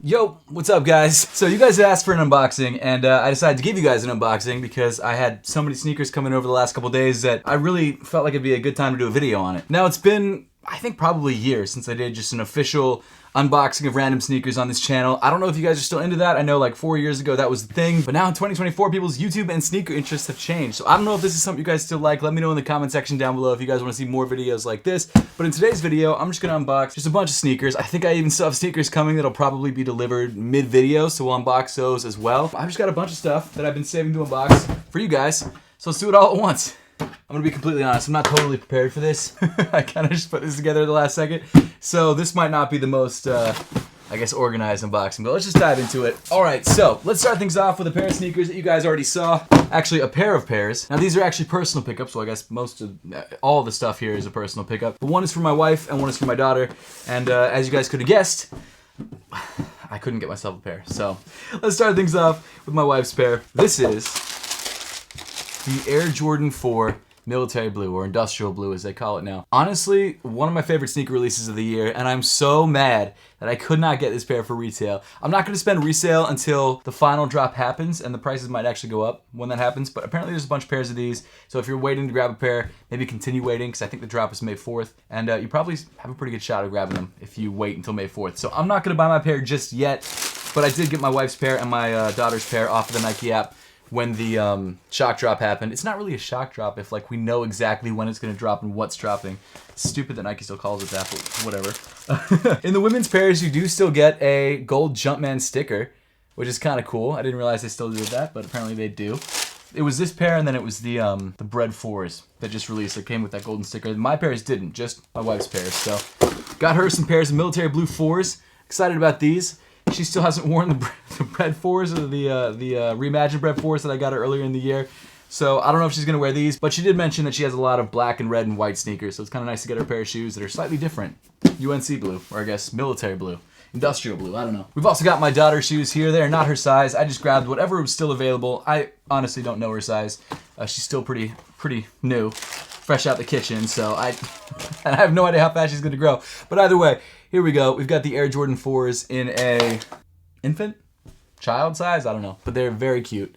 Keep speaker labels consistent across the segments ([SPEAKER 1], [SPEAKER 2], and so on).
[SPEAKER 1] Yo, what's up guys? So you guys asked for an unboxing and I decided to give you guys an unboxing because I had so many sneakers come in over the last couple days that I really felt like it'd be a good time to do a video on it. Now it's been, I think probably years since I did just an official unboxing of random sneakers on this channel. I don't know if you guys are still into that. I know like 4 years ago that was the thing, but now in 2024 people's YouTube and sneaker interests have changed. So I don't know if this is something you guys still like. Let me know in the comment section down below if you guys want to see more videos like this. But in today's video, I'm just gonna unbox just a bunch of sneakers. I think I even still have sneakers coming that'll probably be delivered mid-video, so we'll unbox those as well. I've just got a bunch of stuff that I've been saving to unbox for you guys. So let's do it all at once. I'm gonna be completely honest, I'm not totally prepared for this. I kind of just put this together at the last second. So this might not be the most, I guess, organized unboxing, but let's just dive into it. All right, so let's start things off with a pair of sneakers that you guys already saw. Actually, a pair of pairs. Now these are actually personal pickups, so I guess all of the stuff here is a personal pickup. But one is for my wife and one is for my daughter. And as you guys could have guessed, I couldn't get myself a pair. So let's start things off with my wife's pair. This is the Air Jordan 4 Military Blue, or Industrial Blue as they call it now. Honestly, one of my favorite sneaker releases of the year, and I'm so mad that I could not get this pair for retail. I'm not gonna spend resale until the final drop happens, and the prices might actually go up when that happens, but apparently there's a bunch of pairs of these, so if you're waiting to grab a pair, maybe continue waiting, because I think the drop is May 4th, and you probably have a pretty good shot of grabbing them if you wait until May 4th. So I'm not gonna buy my pair just yet, but I did get my wife's pair and my daughter's pair off of the Nike app when the shock drop happened. It's not really a shock drop if like we know exactly when it's gonna drop and what's dropping. It's stupid that Nike still calls it that, but whatever. In the women's pairs, you do still get a gold Jumpman sticker, which is kind of cool. I didn't realize they still did that, but apparently they do. It was this pair, and then it was the Bread 4s that just released. That came with that golden sticker. My pairs didn't, just my wife's pairs. So got her some pairs of Military Blue 4s. Excited about these. She still hasn't worn the Bread 4s or the reimagined Bread 4s that I got her earlier in the year. So I don't know if she's going to wear these, but she did mention that she has a lot of black and red and white sneakers, so it's kind of nice to get her a pair of shoes that are slightly different. UNC blue, or I guess military blue. Industrial blue, I don't know. We've also got my daughter's shoes here. They're not her size. I just grabbed whatever was still available. I honestly don't know her size. She's still pretty new, fresh out the kitchen, so I have no idea how fast she's going to grow. But either way, here we go. We've got the Air Jordan 4s in a infant? Child size? I don't know. But they're very cute.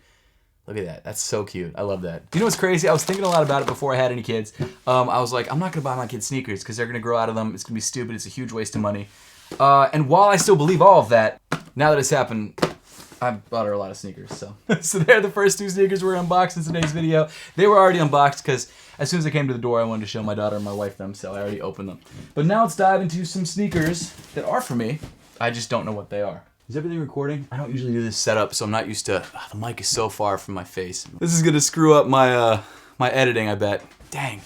[SPEAKER 1] Look at that. That's so cute. I love that. You know what's crazy? I was thinking a lot about it before I had any kids. I was like, I'm not going to buy my kids sneakers because they're going to grow out of them. It's going to be stupid. It's a huge waste of money. And while I still believe all of that, now that it's happened, I bought her a lot of sneakers. So they're the first two sneakers we're unboxing in today's video. They were already unboxed because as soon as I came to the door, I wanted to show my daughter and my wife them, so I already opened them. But now let's dive into some sneakers that are for me. I just don't know what they are. Is everything recording? I don't usually do this setup, so I'm not used to... the mic is so far from my face. This is gonna screw up my my editing, I bet. Dang.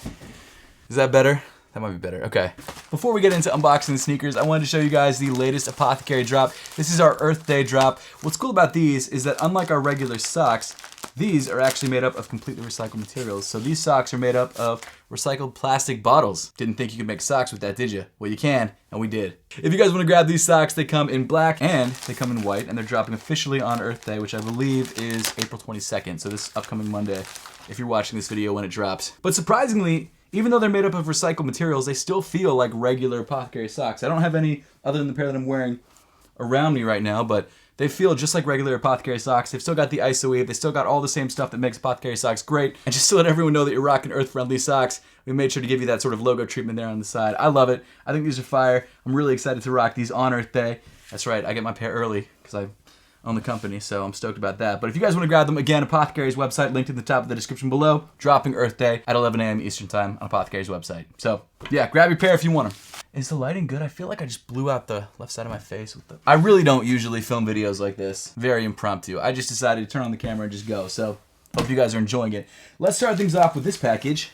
[SPEAKER 1] Is that better? That might be better. Okay. Before we get into unboxing the sneakers, I wanted to show you guys the latest Apothecary drop. This is our Earth Day drop. What's cool about these is that unlike our regular socks, these are actually made up of completely recycled materials. So these socks are made up of recycled plastic bottles. Didn't think you could make socks with that, did you? Well, you can, and we did. If you guys want to grab these socks, they come in black and they come in white, and they're dropping officially on Earth Day, which I believe is April 22nd, so this upcoming Monday, if you're watching this video when it drops. But surprisingly, even though they're made up of recycled materials, they still feel like regular Apothecary socks. I don't have any other than the pair that I'm wearing around me right now, but they feel just like regular Apothecary socks. They've still got the ISO weave. They still got all the same stuff that makes Apothecary socks great. And just to let everyone know that you're rocking earth-friendly socks, we made sure to give you that sort of logo treatment there on the side. I love it. I think these are fire. I'm really excited to rock these on Earth Day. That's right, I get my pair early because I own the company, so I'm stoked about that. But if you guys want to grab them, again, Apothecary's website, linked in the top of the description below, dropping Earth Day at 11 a.m. Eastern Time on Apothecary's website. So, yeah, grab your pair if you want them. Is the lighting good? I feel like I just blew out the left side of my face with the... I really don't usually film videos like this. Very impromptu. I just decided to turn on the camera and just go, so hope you guys are enjoying it. Let's start things off with this package.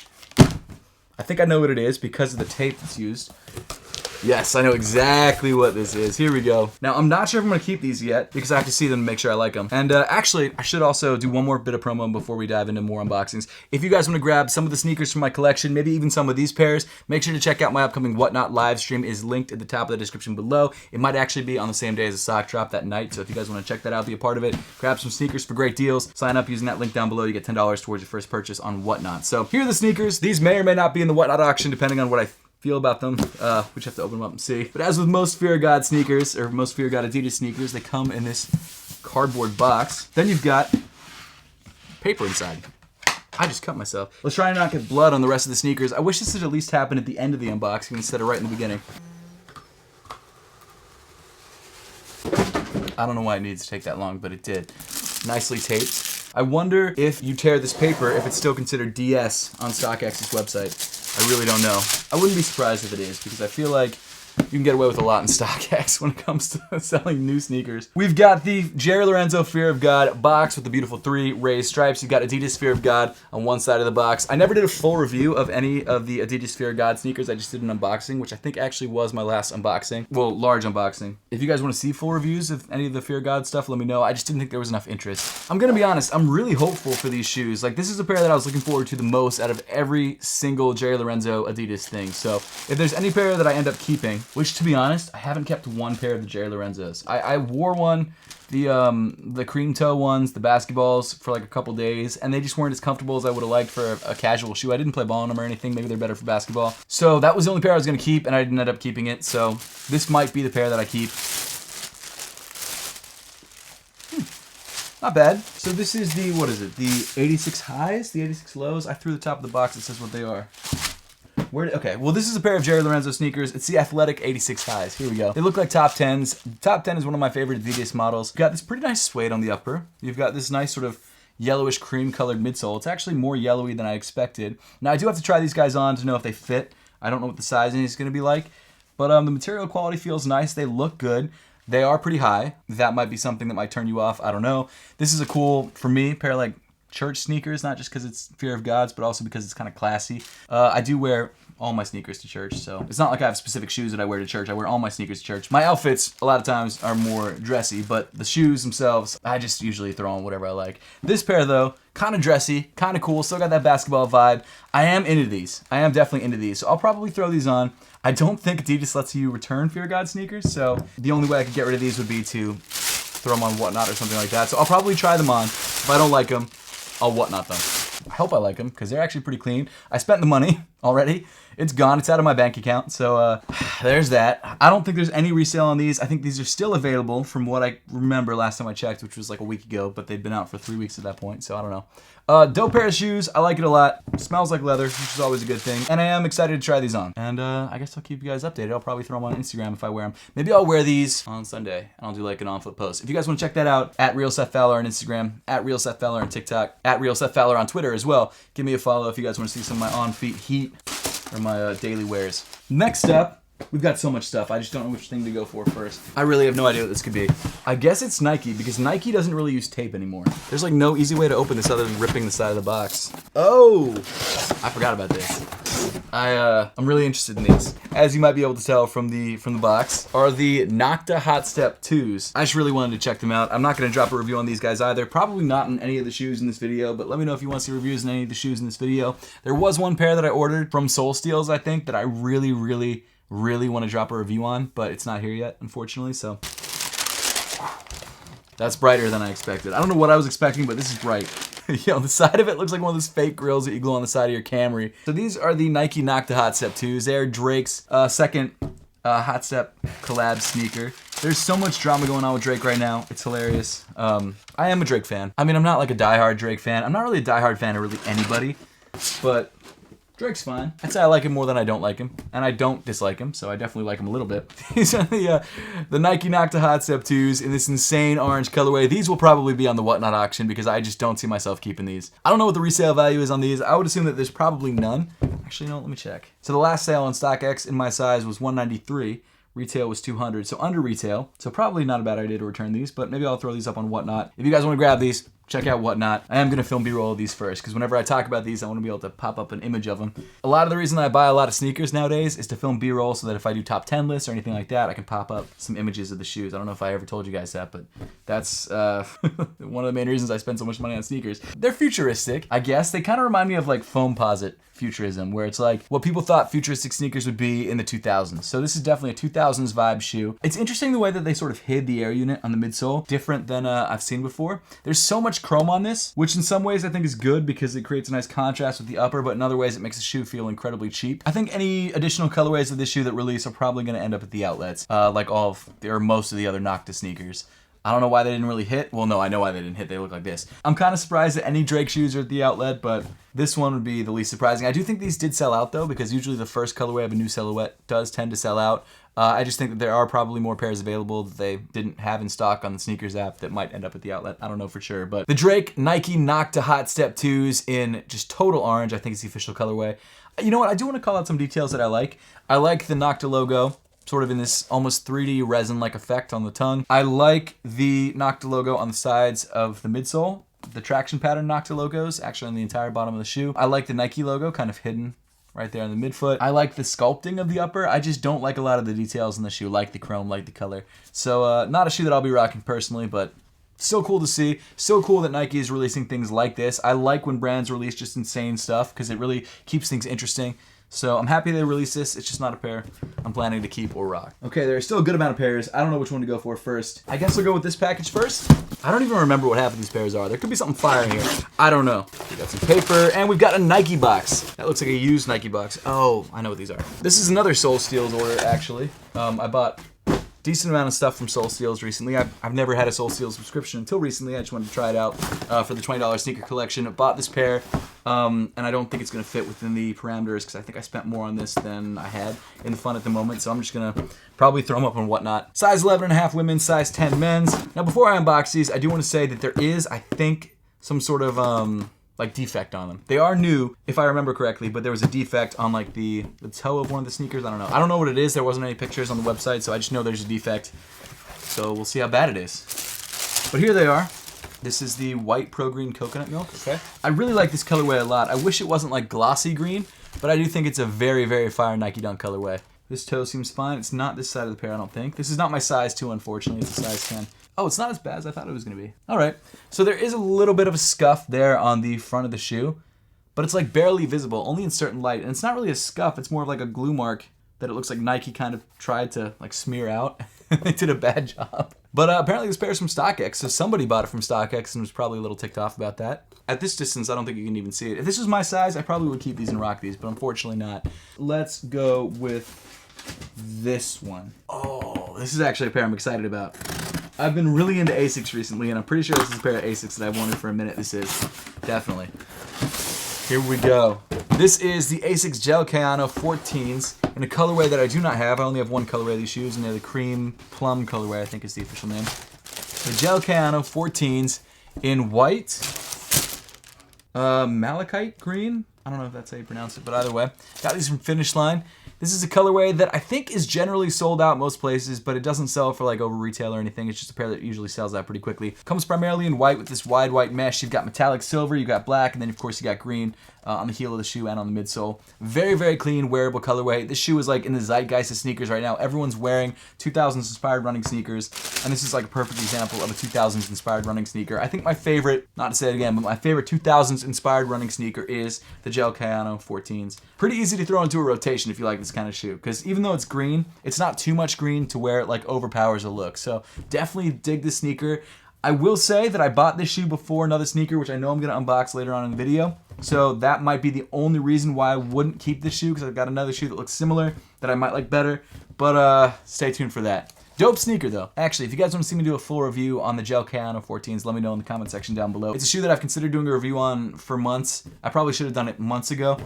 [SPEAKER 1] I think I know what it is because of the tape that's used. Yes, I know exactly what this is. Here we go. Now, I'm not sure if I'm going to keep these yet because I have to see them to make sure I like them. And actually, I should also do one more bit of promo before we dive into more unboxings. If you guys want to grab some of the sneakers from my collection, maybe even some of these pairs, make sure to check out my upcoming Whatnot live stream. Is linked at the top of the description below. It might actually be on the same day as the sock drop that night, so if you guys want to check that out, be a part of it, grab some sneakers for great deals, sign up using that link down below, you get $10 towards your first purchase on Whatnot. So here are the sneakers. These may or may not be in the Whatnot auction depending on what I feel about them. We just have to open them up and see. But as with most Fear of God sneakers, or most Fear of God Adidas sneakers, they come in this cardboard box. Then you've got paper inside. I just cut myself. Let's try and not get blood on the rest of the sneakers. I wish this had at least happened at the end of the unboxing instead of right in the beginning. I don't know why it needs to take that long, but it did. Nicely taped. I wonder if you tear this paper, if it's still considered DS on StockX's website. I really don't know. I wouldn't be surprised if it is, because I feel like you can get away with a lot in StockX when it comes to selling new sneakers. We've got the Jerry Lorenzo Fear of God box with the beautiful 3 raised stripes. You've got Adidas Fear of God on one side of the box. I never did a full review of any of the Adidas Fear of God sneakers. I just did an unboxing, which I think actually was my last unboxing. Well, large unboxing. If you guys want to see full reviews of any of the Fear of God stuff, let me know. I just didn't think there was enough interest. I'm gonna be honest, I'm really hopeful for these shoes. Like, this is a pair that I was looking forward to the most out of every single Jerry Lorenzo Adidas thing. So if there's any pair that I end up keeping, which to be honest, I haven't kept one pair of the Jerry Lorenzos. I wore one, the cream toe ones, the basketballs, for like a couple days, and they just weren't as comfortable as I would have liked for a casual shoe. I didn't play ball in them or anything. Maybe they're better for basketball. So that was the only pair I was going to keep, and I didn't end up keeping it. So this might be the pair that I keep. Not bad. So this is the, what is it? The 86 highs, the 86 lows. I threw the top of the box. It says what they are. Okay, well this is a pair of Jerry Lorenzo sneakers. It's the Athletic 86 highs. Here we go. They look like top 10s. Top 10 is one of my favorite Adidas models. You've got this pretty nice suede on the upper. You've got this nice sort of yellowish cream colored midsole. It's actually more yellowy than I expected. Now I do have to try these guys on to know if they fit. I don't know what the sizing is going to be like, but the material quality feels nice. They look good. They are pretty high. That might be something that might turn you off. I don't know. This is a cool, for me, pair of like church sneakers, not just because it's Fear of God's, but also because it's kind of classy. I do wear all my sneakers to church, so it's not like I have specific shoes that I wear to church. I wear all my sneakers to church. My outfits, a lot of times, are more dressy, but the shoes themselves, I just usually throw on whatever I like. This pair, though, kind of dressy, kind of cool, still got that basketball vibe. I am into these. I am definitely into these, so I'll probably throw these on. I don't think Adidas lets you return Fear of God sneakers, so the only way I could get rid of these would be to throw them on Whatnot or something like that. So I'll probably try them on. If I don't like them, I'll Whatnot them. I hope I like them, because they're actually pretty clean. I spent the money already. It's gone. It's out of my bank account. So there's that. I don't think there's any resale on these. I think these are still available from what I remember last time I checked, which was like a week ago, but they'd been out for 3 weeks at that point, so I don't know. Dope pair of shoes. I like it a lot. Smells like leather, which is always a good thing. And I am excited to try these on. And I guess I'll keep you guys updated. I'll probably throw them on Instagram if I wear them. Maybe I'll wear these on Sunday, and I'll do like an on-foot post. If you guys want to check that out, at Real Seth Fowler on Instagram, at Real Seth Fowler on TikTok, at Real Seth Fowler on Twitter as well. Give me a follow if you guys want to see some of my on-feet heat or my daily wears. Next up, we've got so much stuff. I just don't know which thing to go for first. I really have no idea what this could be. I guess it's Nike, because Nike doesn't really use tape anymore. There's like no easy way to open this other than ripping the side of the box. Oh! I forgot about this. I'm really interested in these. As you might be able to tell from the box, are the Nocta Hot Step 2s. I just really wanted to check them out. I'm not going to drop a review on these guys either. Probably not in any of the shoes in this video, but let me know if you want to see reviews in any of the shoes in this video. There was one pair that I ordered from Soul Steals, I think, that I really want to drop a review on, but it's not here yet, unfortunately, so. That's brighter than I expected. I don't know what I was expecting, but this is bright. Yo, the side of it looks like one of those fake grills that you glue on the side of your Camry. So these are the Nike Nocta Hot Step 2s. They're Drake's second Hot Step collab sneaker. There's so much drama going on with Drake right now. It's hilarious. I am a Drake fan. I mean, I'm not like a diehard Drake fan. I'm not really a diehard fan of really anybody, but Drake's fine. I'd say I like him more than I don't like him, and I don't dislike him, so I definitely like him a little bit. These are the Nike Nocta Hot Step 2s in this insane orange colorway. These will probably be on the Whatnot auction because I just don't see myself keeping these. I don't know what the resale value is on these. I would assume that there's probably none. Actually, no, let me check. So the last sale on StockX in my size was $193. Retail was $200, so under retail. So probably not a bad idea to return these, but maybe I'll throw these up on Whatnot. If you guys want to grab these, check out Whatnot. I am going to film B-roll of these first, because whenever I talk about these, I want to be able to pop up an image of them. A lot of the reason I buy a lot of sneakers nowadays is to film B-roll so that if I do top 10 lists or anything like that, I can pop up some images of the shoes. I don't know if I ever told you guys that, but that's one of the main reasons I spend so much money on sneakers. They're futuristic, I guess. They kind of remind me of like Foamposite futurism, where it's like what people thought futuristic sneakers would be in the 2000s. So this is definitely a 2000s vibe shoe. It's interesting the way that they sort of hid the air unit on the midsole, different than I've seen before. There's so much much chrome on this, which in some ways I think is good because it creates a nice contrast with the upper, but in other ways it makes the shoe feel incredibly cheap. I think any additional colorways of this shoe that release are probably going to end up at the outlets, like all of, or most of the other Nocta sneakers. I don't know why they didn't really hit. Well, no, I know why they didn't hit. They look like this. I'm kind of surprised that any Drake shoes are at the outlet, but this one would be the least surprising. I do think these did sell out, though, because usually the first colorway of a new silhouette does tend to sell out. I just think that there are probably more pairs available that they didn't have in stock on the sneakers app that might end up at the outlet. I don't know for sure. But the Drake Nike Nocta Hot Step 2s in just total orange, I think is the official colorway. You know what? I do want to call out some details that I like. I like the Nocta logo, sort of in this almost 3D resin-like effect on the tongue. I like the Nocta logo on the sides of the midsole. The traction pattern Nocta logos, actually on the entire bottom of the shoe. I like the Nike logo, kind of hidden right there on the midfoot. I like the sculpting of the upper. I just don't like a lot of the details in the shoe, like the chrome, like the color. So not a shoe that I'll be rocking personally, but still cool to see. So cool that Nike is releasing things like this. I like when brands release just insane stuff because it really keeps things interesting. So I'm happy they released this. It's just not a pair I'm planning to keep or rock. Okay, there's still a good amount of pairs. I don't know which one to go for first. I guess I'll go with this package first. I don't even remember what half of these pairs are. There could be something fire in here. I don't know. We got some paper, and we've got a Nike box. That looks like a used Nike box. Oh, I know what these are. This is another Soul Steals order, actually. I bought decent amount of stuff from Soul Steals recently. I've never had a Soul Steals subscription until recently. I just wanted to try it out for the $20 sneaker collection. I bought this pair, and I don't think it's going to fit within the parameters because I think I spent more on this than I had in the fun at the moment. So I'm just going to probably throw them up and whatnot. Size 11.5 women's, size 10 men's. Now before I unbox these, I do want to say that there is, I think, some sort of like defect on them. They are new, if I remember correctly, but there was a defect on like the toe of one of the sneakers. I don't know what it is. There wasn't any pictures on the website, so I just know there's a defect. So we'll see how bad it is. But here they are. This is the white Pro Green coconut milk. Okay. I really like this colorway a lot. I wish it wasn't like glossy green, but I do think it's a very, very fire Nike Dunk colorway. This toe seems fine. It's not this side of the pair, I don't think. This is not my size 2, unfortunately. It's a size 10. Oh, it's not as bad as I thought it was going to be. All right. So there is a little bit of a scuff there on the front of the shoe, but it's like barely visible, only in certain light. And it's not really a scuff. It's more of like a glue mark that it looks like Nike kind of tried to like smear out. They did a bad job. But apparently this pair is from StockX, so somebody bought it from StockX and was probably a little ticked off about that. At this distance, I don't think you can even see it. If this was my size, I probably would keep these and rock these, but unfortunately not. Let's go with this one. Oh, this is actually a pair I'm excited about. I've been really into Asics recently, and I'm pretty sure this is a pair of Asics that I've wanted for a minute. This is. Definitely. Here we go. This is the Asics Gel Kayano 14s in a colorway that I do not have. I only have one colorway of these shoes, and they're the cream plum colorway, I think is the official name. The Gel Kayano 14s in white, malachite green. I don't know if that's how you pronounce it, but either way. Got these from Finish Line. This is a colorway that I think is generally sold out most places, but it doesn't sell for like over retail or anything. It's just a pair that usually sells out pretty quickly. Comes primarily in white with this wide white mesh. You've got metallic silver, you've got black, and then of course you got green on the heel of the shoe and on the midsole. Very, very clean, wearable colorway. This shoe is like in the zeitgeist of sneakers right now. Everyone's wearing 2000s inspired running sneakers, and this is like a perfect example of a 2000s inspired running sneaker. I think my favorite, not to say it again, but my favorite 2000s inspired running sneaker is the Gel Kayano 14s. Pretty easy to throw into a rotation if you like this kind of shoe, because even though it's green, it's not too much green to where it like overpowers a look. So definitely dig this sneaker. I will say that I bought this shoe before another sneaker, which I know I'm going to unbox later on in the video. So that might be the only reason why I wouldn't keep this shoe, because I've got another shoe that looks similar that I might like better. But stay tuned for that. Dope sneaker though. Actually, if you guys want to see me do a full review on the Gel Kayano 14s, let me know in the comment section down below. It's a shoe that I've considered doing a review on for months. I probably should have done it months ago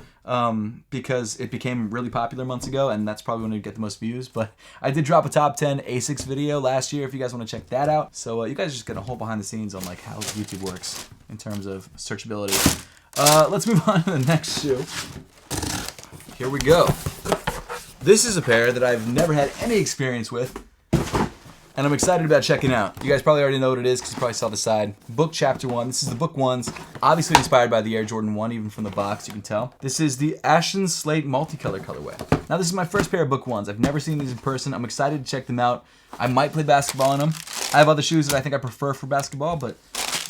[SPEAKER 1] because it became really popular months ago, and that's probably when it'd get the most views. But I did drop a top 10 Asics video last year if you guys want to check that out. So you guys just get a whole behind the scenes on like how YouTube works in terms of searchability. Let's move on to the next shoe. Here we go. This is a pair that I've never had any experience with, and I'm excited about checking out. You guys probably already know what it is because you probably saw the side. Book Chapter 1. This is the Book 1s. Obviously inspired by the Air Jordan 1, even from the box, you can tell. This is the Ashen Slate multicolor colorway. Now, this is my first pair of Book 1s. I've never seen these in person. I'm excited to check them out. I might play basketball in them. I have other shoes that I think I prefer for basketball, but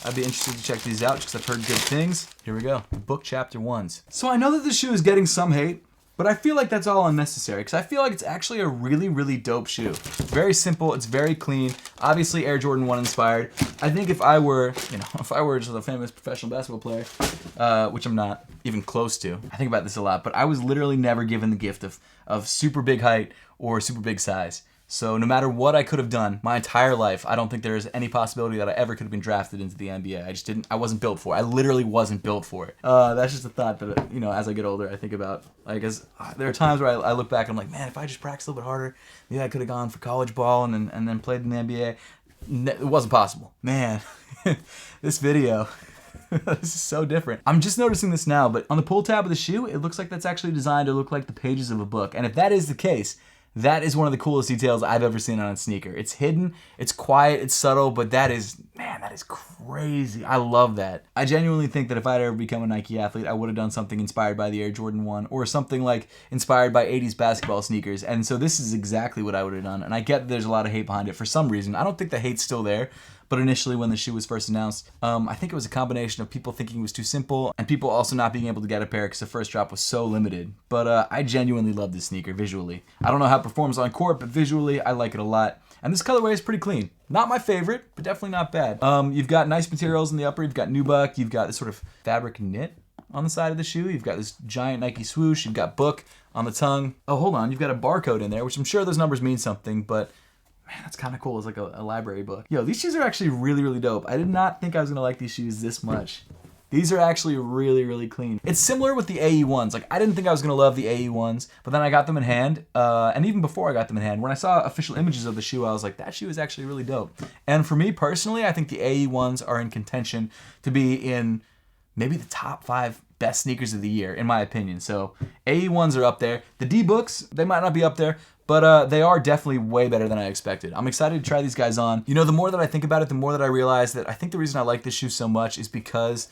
[SPEAKER 1] I'd be interested to check these out just because I've heard good things. Here we go. The Book Chapter 1s. So I know that this shoe is getting some hate. But I feel like that's all unnecessary because I feel like it's actually a really, really dope shoe. Very simple. It's very clean. Obviously Air Jordan 1 inspired. I think if I were, if I were just a famous professional basketball player, which I'm not even close to, I think about this a lot, but I was literally never given the gift of super big height or super big size. So no matter what I could have done my entire life, I don't think there's any possibility that I ever could have been drafted into the NBA. I wasn't built for it. I literally wasn't built for it. That's just a thought that, as I get older, I think about. Like, there are times where I look back and I'm like, man, if I just practiced a little bit harder, maybe I could have gone for college ball and then played in the NBA. It wasn't possible. Man, this video, this is so different. I'm just noticing this now, but on the pull tab of the shoe, it looks like that's actually designed to look like the pages of a book. And if that is the case, that is one of the coolest details I've ever seen on a sneaker. It's hidden, it's quiet, it's subtle, but that is crazy. I love that. I genuinely think that if I'd ever become a Nike athlete, I would have done something inspired by the Air Jordan 1 or something like inspired by 80s basketball sneakers. And so this is exactly what I would have done. And I get that there's a lot of hate behind it for some reason. I don't think the hate's still there. But initially when the shoe was first announced, I think it was a combination of people thinking it was too simple and people also not being able to get a pair because the first drop was so limited. But I genuinely love this sneaker visually. I don't know how it performs on court, but visually I like it a lot. And this colorway is pretty clean. Not my favorite, but definitely not bad. You've got nice materials in the upper. You've got nubuck. You've got this sort of fabric knit on the side of the shoe. You've got this giant Nike swoosh. You've got book on the tongue. Oh, hold on. You've got a barcode in there, which I'm sure those numbers mean something, but man, that's kind of cool. It's like a library book. Yo, these shoes are actually really, really dope. I did not think I was going to like these shoes this much. These are actually really, really clean. It's similar with the AE1s. Like, I didn't think I was going to love the AE1s, but then I got them in hand. And even before I got them in hand, when I saw official images of the shoe, I was like, that shoe is actually really dope. And for me personally, I think the AE1s are in contention to be in maybe the top 5 best sneakers of the year, in my opinion. So AE1s are up there. The D-Books, they might not be up there, but they are definitely way better than I expected. I'm excited to try these guys on. The more that I think about it, the more that I realize that I think the reason I like this shoe so much is because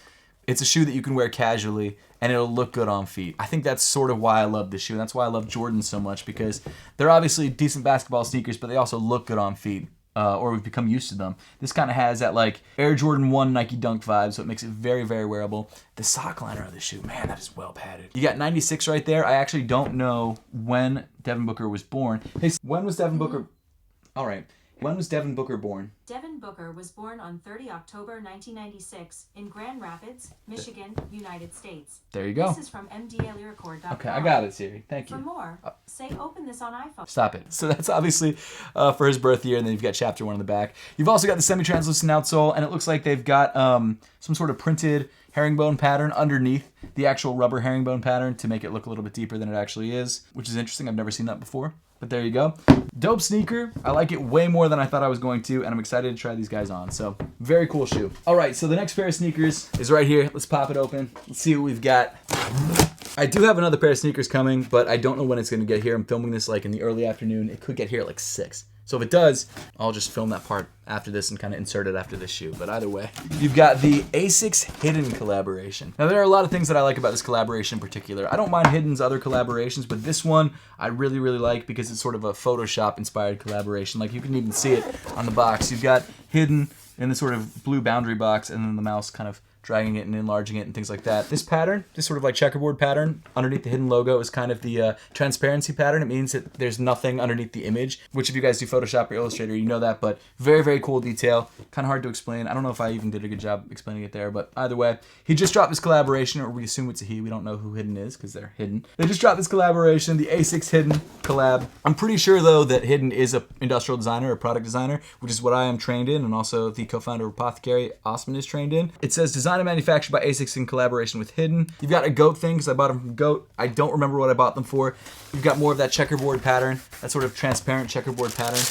[SPEAKER 1] it's a shoe that you can wear casually and it'll look good on feet. I think that's sort of why I love this shoe. And that's why I love Jordans so much, because they're obviously decent basketball sneakers, but they also look good on feet. Or we've become used to them. This kind of has that like Air Jordan 1 Nike Dunk vibe, so it makes it very, very wearable. The sock liner of the shoe, man, that is well padded. You got 96 right there. I actually don't know when Devin Booker was born. Hey, when was Devin Booker? All right. When was Devin Booker born?
[SPEAKER 2] Devin Booker was born on 30 October 1996 in Grand Rapids, Michigan, United States.
[SPEAKER 1] There you go.
[SPEAKER 2] This is from mdlyricord.com.
[SPEAKER 1] Okay, I got it, Siri. Thank you.
[SPEAKER 2] For more, say open this on iPhone.
[SPEAKER 1] Stop it. So that's obviously for his birth year, and then you've got chapter 1 on the back. You've also got the semi-translucent outsole, and it looks like they've got some sort of printed herringbone pattern underneath the actual rubber herringbone pattern to make it look a little bit deeper than it actually is, which is interesting. I've never seen that before. But there you go. Dope sneaker. I like it way more than I thought I was going to, and I'm excited to try these guys on. So, very cool shoe. All right, so the next pair of sneakers is right here. Let's pop it open. Let's see what we've got. I do have another pair of sneakers coming, but I don't know when it's going to get here. I'm filming this like in the early afternoon. It could get here at like 6. So if it does, I'll just film that part after this and kind of insert it after this shoe. But either way, you've got the Asics Hidden collaboration. Now, there are a lot of things that I like about this collaboration in particular. I don't mind Hidden's other collaborations, but this one I really, really like because it's sort of a Photoshop-inspired collaboration. Like, you can even see it on the box. You've got Hidden in the sort of blue boundary box, and then the mouse kind of dragging it and enlarging it and things like that. This pattern, this sort of like checkerboard pattern underneath the Hidden logo is kind of the transparency pattern. It means that there's nothing underneath the image, which if you guys do Photoshop or Illustrator, you know that, but very, very cool detail. Kind of hard to explain. I don't know if I even did a good job explaining it there, but either way, he just dropped this collaboration, or we assume it's a he. We don't know who Hidden is because they're hidden. They just dropped this collaboration, the Asics Hidden collab. I'm pretty sure though that Hidden is a industrial designer, a product designer, which is what I am trained in, and also the co-founder of Apothecary, Osman, is trained in. It says design and manufactured by Asics in collaboration with Hidden. You've got a goat thing because I bought them from Goat. I don't remember what I bought them for. You've got more of that checkerboard pattern, that sort of transparent checkerboard pattern.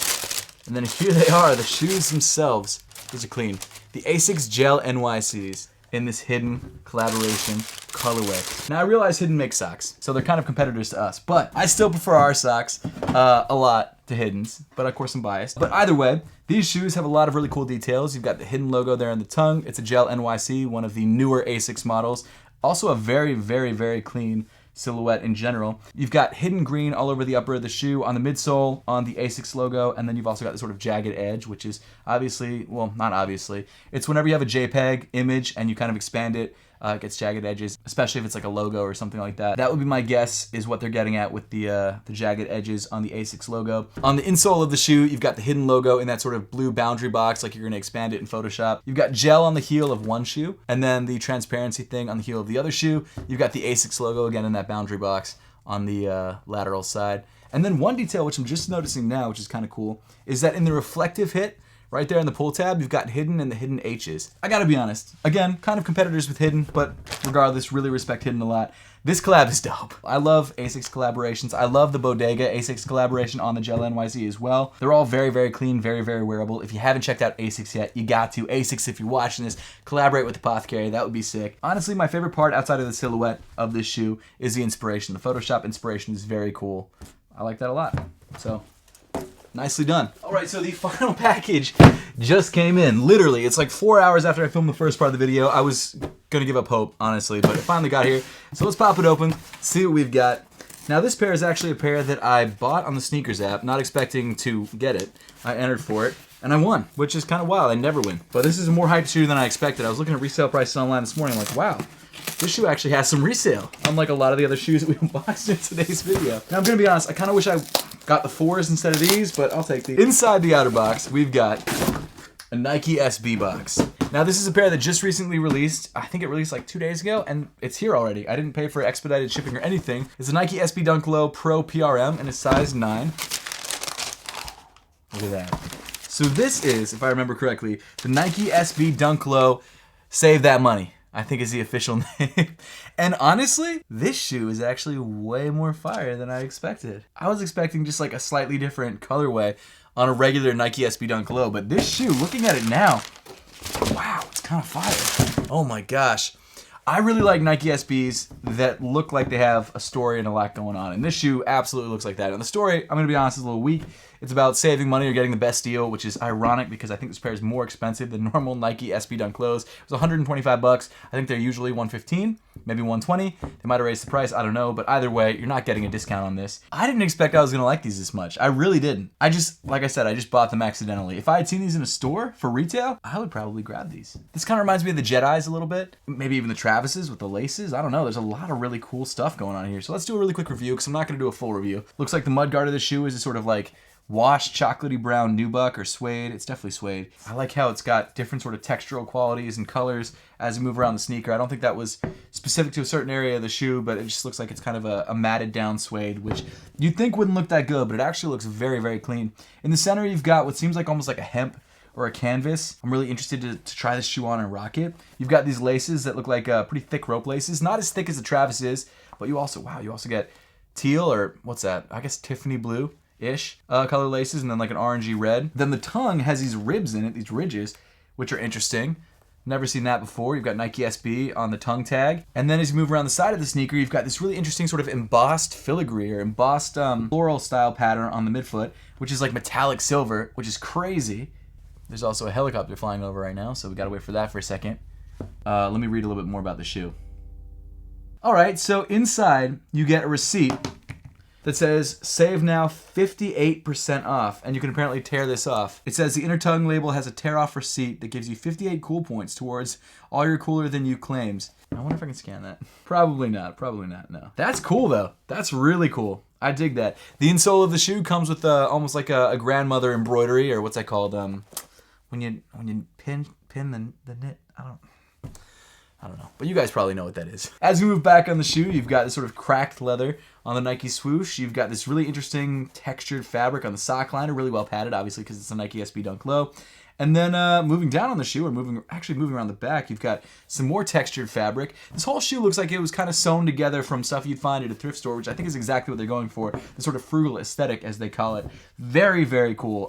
[SPEAKER 1] And then here they are, the shoes themselves. Those are clean. The Asics Gel NYCs in this Hidden collaboration colorway. Now I realize Hidden makes socks, so they're kind of competitors to us, but I still prefer our socks a lot to Hidden's, but of course I'm biased. But either way, these shoes have a lot of really cool details. You've got the Hidden logo there on the tongue. It's a Gel NYC, one of the newer Asics models. Also a very, very, very clean silhouette in general. You've got Hidden green all over the upper of the shoe, on the midsole, on the Asics logo, and then you've also got this sort of jagged edge, which is obviously, well, not obviously, it's whenever you have a JPEG image and you kind of expand it It gets jagged edges, especially if it's like a logo or something like that. That would be my guess, is what they're getting at with the jagged edges on the ASICS logo. On the insole of the shoe, you've got the hidden logo in that sort of blue boundary box, like you're gonna expand it in Photoshop. You've got gel on the heel of one shoe, and then the transparency thing on the heel of the other shoe. You've got the ASICS logo again in that boundary box on the lateral side. And then one detail which I'm just noticing now, which is kind of cool, is that in the reflective hit, right there in the pull tab, you've got hidden and the hidden H's. I gotta be honest. Again, kind of competitors with hidden, but regardless, really respect hidden a lot. This collab is dope. I love ASICS collaborations. I love the Bodega ASICS collaboration on the Gel NYC as well. They're all very, very clean, very, very wearable. If you haven't checked out ASICS yet, you got to. ASICS, if you're watching this, collaborate with Apothecary. That would be sick. Honestly, my favorite part outside of the silhouette of this shoe is the inspiration. The Photoshop inspiration is very cool. I like that a lot. So, nicely done. All right, so the final package just came in. Literally, it's like 4 hours after I filmed the first part of the video. I was gonna give up hope, honestly, but it finally got here. So let's pop it open, see what we've got. Now this pair is actually a pair that I bought on the sneakers app, not expecting to get it. I entered for it, and I won, which is kind of wild. I never win. But this is a more hyped shoe than I expected. I was looking at resale prices online this morning, like, wow, this shoe actually has some resale, unlike a lot of the other shoes that we unboxed in today's video. Now I'm gonna be honest, I kind of wish I got the 4s instead of these, but I'll take these. Inside the outer box, we've got a Nike SB box. Now this is a pair that just recently released. I think it released like 2 days ago, and it's here already. I didn't pay for expedited shipping or anything. It's a Nike SB Dunk Low Pro PRM in a size 9. Look at that. So this is, if I remember correctly, the Nike SB Dunk Low Save That Money, I think is the official name. And honestly, this shoe is actually way more fire than I expected. I was expecting just like a slightly different colorway on a regular Nike SB Dunk Low, but this shoe, looking at it now, wow, it's kind of fire. Oh my gosh. I really like Nike SBs that look like they have a story and a lot going on. And this shoe absolutely looks like that. And the story, I'm going to be honest, is a little weak. It's about saving money or getting the best deal, which is ironic because I think this pair is more expensive than normal Nike SB Dunk Lows. It was 125 bucks. I think they're usually 115, maybe 120. They might have raised the price, I don't know. But either way, you're not getting a discount on this. I didn't expect I was going to like these this much. I really didn't. Like I said, I just bought them accidentally. If I had seen these in a store for retail, I would probably grab these. This kind of reminds me of the Jedis a little bit. Maybe even the Travises with the laces. I don't know. There's a lot of really cool stuff going on here. So let's do a really quick review because I'm not going to do a full review. Looks like the mudguard of the shoe is a sort of like washed chocolatey brown nubuck or suede. It's definitely suede. I like how it's got different sort of textural qualities and colors as you move around the sneaker. I don't think that was specific to a certain area of the shoe, but it just looks like it's kind of a matted down suede, which you'd think wouldn't look that good, but it actually looks very, very clean. In the center, you've got what seems like almost like a hemp or a canvas. I'm really interested to try this shoe on and rock it. You've got these laces that look like pretty thick rope laces. Not as thick as the Travis is, but you also get teal, or what's that? I guess Tiffany blue-ish color laces, and then like an orangey red. Then the tongue has these ribs in it, these ridges, which are interesting. Never seen that before. You've got Nike SB on the tongue tag. And then as you move around the side of the sneaker, you've got this really interesting sort of embossed filigree or embossed floral style pattern on the midfoot, which is like metallic silver, which is crazy. There's also a helicopter flying over right now, so we gotta wait for that for a second. Let me read a little bit more about the shoe. All right, so inside you get a receipt that says, save now 58% off, and you can apparently tear this off. It says the inner tongue label has a tear off receipt that gives you 58 cool points towards all your cooler than you claims. I wonder if I can scan that. Probably not, no. That's cool though, that's really cool. I dig that. The insole of the shoe comes with almost like a grandmother embroidery, or what's that called? When you pin the knit, I don't know, but you guys probably know what that is. As we move back on the shoe, you've got this sort of cracked leather on the Nike swoosh. You've got this really interesting textured fabric on the sock liner, really well padded, obviously, because it's a Nike SB Dunk Low. And then moving down on the shoe, or moving around the back, you've got some more textured fabric. This whole shoe looks like it was kind of sewn together from stuff you'd find at a thrift store, which I think is exactly what they're going for, the sort of frugal aesthetic, as they call it. Very, very cool.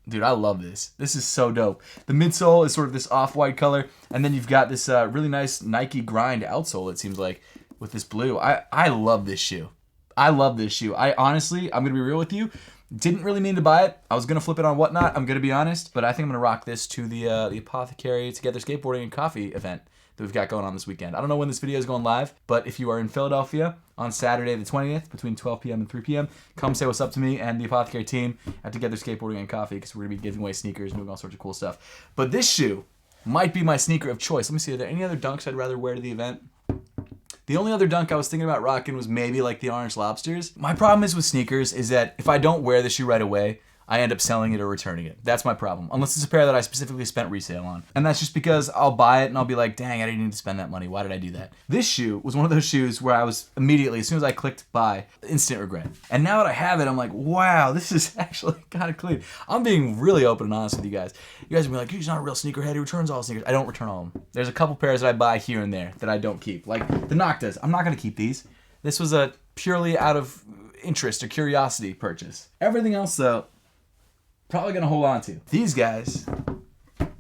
[SPEAKER 1] Dude, I love this. This is so dope. The midsole is sort of this off-white color, and then you've got this really nice Nike grind outsole, it seems like, with this blue. I love this shoe. I'm going to be real with you, didn't really mean to buy it. I was going to flip it on Whatnot, I'm going to be honest, but I think I'm going to rock this to the Apothecary Together Skateboarding and Coffee event that we've got going on this weekend. I don't know when this video is going live, but if you are in Philadelphia on Saturday the 20th between 12 p.m. and 3 p.m., come say what's up to me and the Apothecary team at Together Skateboarding and Coffee, because we're going to be giving away sneakers and doing all sorts of cool stuff. But this shoe, might be my sneaker of choice. Let me see, are there any other dunks I'd rather wear to the event? The only other dunk I was thinking about rocking was maybe like the Orange Lobsters. My problem is with sneakers is that if I don't wear the shoe right away, I end up selling it or returning it. That's my problem. Unless it's a pair that I specifically spent resale on. And that's just because I'll buy it and I'll be like, dang, I didn't need to spend that money. Why did I do that? This shoe was one of those shoes where I was immediately, as soon as I clicked buy, instant regret. And now that I have it, I'm like, wow, this is actually kind of clean. I'm being really open and honest with you guys. You guys will be like, he's not a real sneakerhead. He returns all sneakers. I don't return all of them. There's a couple pairs that I buy here and there that I don't keep. Like the Noctas. I'm not going to keep these. This was a purely out of interest or curiosity purchase. Everything else, though, probably gonna hold on to. These guys,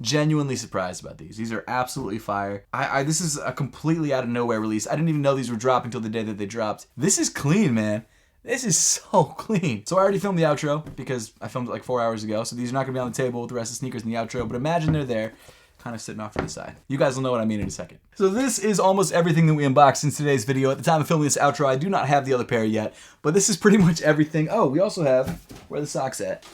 [SPEAKER 1] genuinely surprised about these. These are absolutely fire. This is a completely out of nowhere release. I didn't even know these were dropping until the day that they dropped. This is clean, man. This is so clean. So I already filmed the outro because I filmed it like 4 hours ago. So these are not gonna be on the table with the rest of the sneakers in the outro, but imagine they're there, kind of sitting off to the side. You guys will know what I mean in a second. So this is almost everything that we unboxed in today's video. At the time of filming this outro, I do not have the other pair yet, but this is pretty much everything. Oh, we also have, where are the socks at?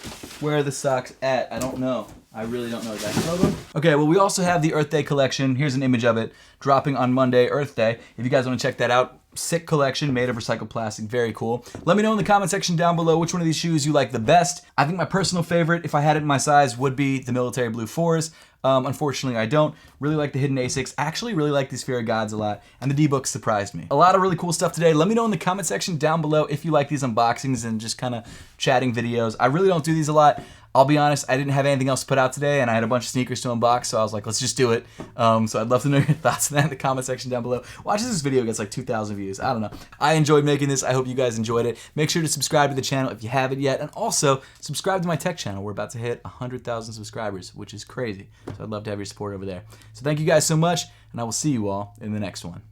[SPEAKER 1] Where are the socks at? I don't know. I really don't know. Did I throw them? Okay, well, we also have the Earth Day collection. Here's an image of it dropping on Monday, Earth Day. If you guys want to check that out, sick collection made of recycled plastic. Very cool. Let me know in the comment section down below which one of these shoes you like the best. I think my personal favorite, if I had it in my size, would be the Military Blue 4s. Unfortunately, I don't. Really like the Hidden Asics. Actually, really like these Fear of Gods a lot. And the D-Books surprised me. A lot of really cool stuff today. Let me know in the comment section down below if you like these unboxings and just kind of chatting videos. I really don't do these a lot. I'll be honest, I didn't have anything else to put out today, and I had a bunch of sneakers to unbox, so I was like, let's just do it. So I'd love to know your thoughts on that in the comment section down below. Watch this video gets like 2,000 views. I don't know. I enjoyed making this. I hope you guys enjoyed it. Make sure to subscribe to the channel if you haven't yet, and also subscribe to my tech channel. We're about to hit 100,000 subscribers, which is crazy. So I'd love to have your support over there. So thank you guys so much, and I will see you all in the next one.